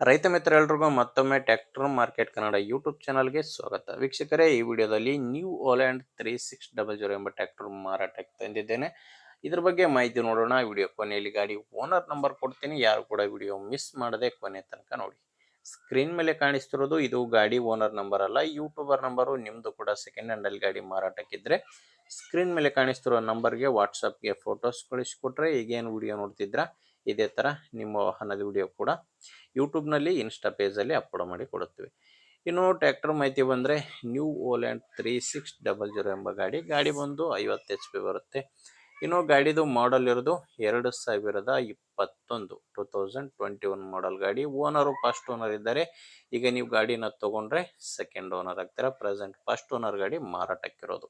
ರೈತ ಮಿತ್ರರೆಲ್ಲರಿಗೂ ಮತ್ತೊಮ್ಮೆ tractor market Kannada YouTube ಚಾನಲ್ಗೆ ಸ್ವಾಗತ. ವೀಕ್ಷಕರೇ, ಈ ವಿಡಿಯೋದಲ್ಲಿ ನ್ಯೂ ಓಲ್ಯಾಂಡ್ 3600 ಎಂಬ ಟ್ರ್ಯಾಕ್ಟರ್ ಮಾರಾಟಕ್ಕೆ ತಂದಿದ್ದೇನೆ. ಇದ್ರ ಬಗ್ಗೆ ಮಾಹಿತಿ ನೋಡೋಣ. ವಿಡಿಯೋ ಕೊನೆಯಲ್ಲಿ ಗಾಡಿ ಓನರ್ ನಂಬರ್ ಕೊಡ್ತೀನಿ, ಯಾರು ಕೂಡ ವಿಡಿಯೋ ಮಿಸ್ ಮಾಡದೆ ಕೊನೆ ತನಕ ನೋಡಿ. ಸ್ಕ್ರೀನ್ ಮೇಲೆ ಕಾಣಿಸ್ತಿರೋದು ಇದು ಗಾಡಿ ಓನರ್ ನಂಬರ್ ಅಲ್ಲ, ಯೂಟ್ಯೂಬರ್ ನಂಬರು. ನಿಮ್ಮದು ಕೂಡ ಸೆಕೆಂಡ್ ಹ್ಯಾಂಡಲ್ಲಿ ಗಾಡಿ ಮಾರಾಟಕ್ಕಿದ್ರೆ ಸ್ಕ್ರೀನ್ ಮೇಲೆ ಕಾಣಿಸ್ತಿರೋ ನಂಬರ್ಗೆ ವಾಟ್ಸಪ್ಗೆ ಫೋಟೋಸ್ ಕಳಿಸ್ಕೊಟ್ರೆ ಈಗೇನು ವಿಡಿಯೋ ನೋಡ್ತಿದ್ರ ಇದೇ ಥರ ನಿಮ್ಮ ವಾಹನದ ವಿಡಿಯೋ ಕೂಡ ಯೂಟ್ಯೂಬ್ನಲ್ಲಿ ಇನ್ಸ್ಟಾ ಪೇಜಲ್ಲಿ ಅಪ್ಲೋಡ್ ಮಾಡಿ ಕೊಡುತ್ತೀವಿ. ಇನ್ನು ಟ್ರ್ಯಾಕ್ಟರ್ ಮಾಹಿತಿ ಬಂದರೆ ನ್ಯೂ ಓಲ್ಯಾಂಡ್ 3600 ಎಂಬ ಗಾಡಿ ಬಂದು 50 HP ಬರುತ್ತೆ. ಇನ್ನು ಗಾಡಿದು ಮಾಡಲ್ ಇರೋದು 2021 2021 ಮಾಡಲ್ ಗಾಡಿ. ಓನರು ಫಸ್ಟ್ ಓನರ್ ಇದ್ದಾರೆ. ಈಗ ನೀವು ಗಾಡಿನ ತೊಗೊಂಡ್ರೆ ಸೆಕೆಂಡ್ ಓನರ್ ಆಗ್ತೀರಾ. ಪ್ರೆಸೆಂಟ್ ಫಸ್ಟ್ ಓನರ್ ಗಾಡಿ ಮಾರಾಟಕ್ಕಿರೋದು.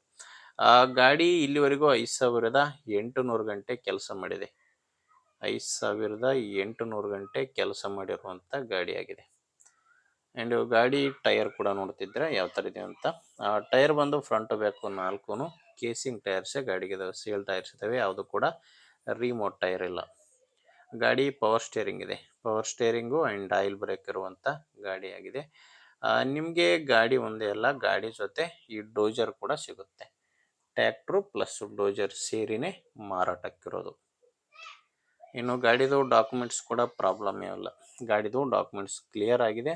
ಆ ಗಾಡಿ ಇಲ್ಲಿವರೆಗೂ 5800 ಗಂಟೆ ಕೆಲಸ ಮಾಡಿದೆ. 5800 ಗಂಟೆ ಕೆಲಸ ಮಾಡಿರುವಂಥ ಗಾಡಿಯಾಗಿದೆ. ಆ್ಯಂಡ್ ಗಾಡಿ ಟೈರ್ ಕೂಡ ನೋಡ್ತಿದ್ರೆ ಯಾವ ಥರ ಇದೆ ಅಂತ. ಟೈರ್ ಬಂದು ಫ್ರಂಟ್ ಬ್ಯಾಕು ನಾಲ್ಕು ಕೇಸಿಂಗ್ ಟೈರ್ಸೇ ಗಾಡಿಗೆ ಇದಾವೆ. ಸೇಲ್ ಟೈರ್ಸ್ ಇದ್ದಾವೆ, ಯಾವುದು ಕೂಡ ರಿಮೋಟ್ ಟೈರ್ ಇಲ್ಲ. ಗಾಡಿ ಪವರ್ ಸ್ಟೇರಿಂಗ್ ಇದೆ. Power steering and oil brake ಇರುವಂಥ ಗಾಡಿಯಾಗಿದೆ. ನಿಮಗೆ ಗಾಡಿ ಒಂದೇ ಅಲ್ಲ, ಗಾಡಿ ಜೊತೆ ಈ ಡೋಜರ್ ಕೂಡ ಸಿಗುತ್ತೆ. ಟ್ರ್ಯಾಕ್ಟ್ರು ಪ್ಲಸ್ ಡೋಜರ್ ಸೇರಿನೇ ಮಾರಾಟಕ್ಕಿರೋದು. ಇನ್ನು ಗಾಡಿದು ಡಾಕ್ಯುಮೆಂಟ್ಸ್ ಕೂಡ ಪ್ರಾಬ್ಲಮ್ ಇಲ್ಲ. ಗಾಡಿದು ಡಾಕ್ಯುಮೆಂಟ್ಸ್ ಕ್ಲಿಯರ್ ಆಗಿದೆ.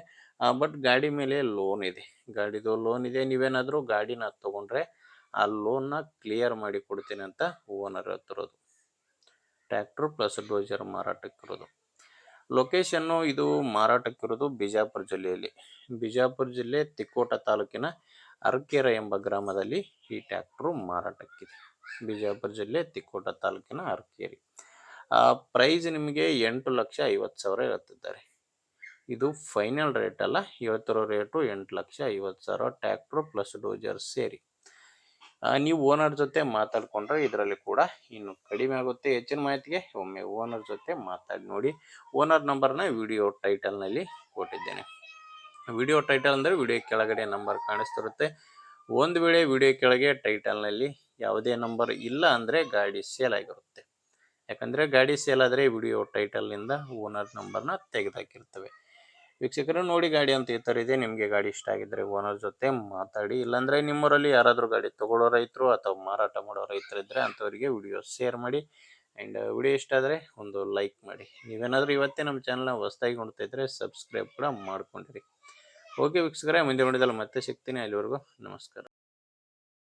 ಬಟ್ ಗಾಡಿ ಮೇಲೆ ಲೋನ್ ಇದೆ. ಗಾಡಿದು ಲೋನ್ ಇದೆ. ನೀವೇನಾದರೂ ಗಾಡಿನ ತೊಗೊಂಡ್ರೆ ಆ ಲೋನ್ನ ಕ್ಲಿಯರ್ ಮಾಡಿ ಕೊಡ್ತೀನಿ ಅಂತ ಓನರ್ ಹೇಳ್ತಿರೋದು. ಟ್ರ್ಯಾಕ್ಟ್ರು ಪ್ಲಸ್ ಡೋಜರ್ ಮಾರಾಟಕ್ಕಿರೋದು. ಲೊಕೇಶನ್ನು ಇದು ಮಾರಾಟಕ್ಕಿರೋದು ಬಿಜಾಪುರ ಜಿಲ್ಲೆಯಲ್ಲಿ. ಬಿಜಾಪುರ ಜಿಲ್ಲೆ ತಿಕೋಟ ತಾಲೂಕಿನ ಅರಕೇರ ಎಂಬ ಗ್ರಾಮದಲ್ಲಿ ಈ ಟ್ರ್ಯಾಕ್ಟ್ರು ಮಾರಾಟಕ್ಕಿದೆ. ಬಿಜಾಪುರ ಜಿಲ್ಲೆ ತಿಕೋಟ ತಾಲೂಕಿನ ಅರಕೇರಿ. ಪ್ರೈಸ್ ನಿಮಗೆ 8,50,000 ಹೇಳ್ತಿದ್ದಾರೆ. ಇದು ಫೈನಲ್ ರೇಟ್ ಅಲ್ಲ, ಹೇಳ್ತಿರೋ ರೇಟು 8,50,000 ಟ್ರ್ಯಾಕ್ಟ್ರು ಪ್ಲಸ್ ಡೋಜರ್ ಸೇರಿ. ನೀವು ಓನರ್ ಜೊತೆ ಮಾತಾಡ್ಕೊಂಡ್ರೆ ಇದರಲ್ಲಿ ಕೂಡ ಇನ್ನು ಕಡಿಮೆ ಆಗುತ್ತೆ. ಹೆಚ್ಚಿನ ಮಾಹಿತಿಗೆ ಒಮ್ಮೆ ಓನರ್ ಜೊತೆ ಮಾತಾಡಿ ನೋಡಿ. ಓನರ್ ನಂಬರ್ನ ವಿಡಿಯೋ ಟೈಟಲ್ನಲ್ಲಿ ಕೊಟ್ಟಿದ್ದೇನೆ. ವಿಡಿಯೋ ಟೈಟಲ್ ಅಂದರೆ ವಿಡಿಯೋ ಕೆಳಗಡೆ ನಂಬರ್ ಕಾಣಿಸ್ತಿರುತ್ತೆ. ಒಂದು ವೇಳೆ ವಿಡಿಯೋ ಕೆಳಗೆ ಟೈಟಲ್ನಲ್ಲಿ ಯಾವುದೇ ನಂಬರ್ ಇಲ್ಲ ಅಂದರೆ ಗಾಡಿ ಸೇಲ್ ಆಗಿರುತ್ತೆ. ಯಾಕಂದರೆ ಗಾಡಿ ಸೇಲ್ ಆದರೆ ವಿಡಿಯೋ ಟೈಟಲ್ನಿಂದ ಓನರ್ ನಂಬರ್ನ ತೆಗೆದಾಕಿರ್ತವೆ. ವೀಕ್ಷಕರು ನೋಡಿ, ಗಾಡಿ ಅಂತ ಈ ಥರ ಇದೆ. ನಿಮಗೆ ಗಾಡಿ ಇಷ್ಟ ಆಗಿದ್ದರೆ ಓನರ್ ಜೊತೆ ಮಾತಾಡಿ. ಇಲ್ಲಾಂದರೆ ನಿಮ್ಮೂರಲ್ಲಿ ಯಾರಾದರೂ ಗಾಡಿ ತೊಗೊಳ್ಳೋ ರೈತರು ಅಥವಾ ಮಾರಾಟ ಮಾಡೋ ರೈತರಿದ್ದರೆ ಅಂಥವರಿಗೆ ವಿಡಿಯೋ ಶೇರ್ ಮಾಡಿ. ಆ್ಯಂಡ್ ವಿಡಿಯೋ ಇಷ್ಟ ಆದರೆ ಒಂದು ಲೈಕ್ ಮಾಡಿ. ನೀವೇನಾದರೂ ಇವತ್ತೇ ನಮ್ಮ ಚಾನಲ್ನ ಹೊಸದಾಗಿ ನೋಡ್ತಾ ಇದ್ದರೆ ಸಬ್ಸ್ಕ್ರೈಬ್ ಕೂಡ ಮಾಡ್ಕೊಂಡಿರಿ. ಓಕೆ ವೀಕ್ಷಕರೇ, ಮುಂದೆ ನೋಡಿದಲ್ಲಿ ಮತ್ತೆ ಸಿಗ್ತೀನಿ. ಅಲ್ಲಿವರೆಗೂ ನಮಸ್ಕಾರ.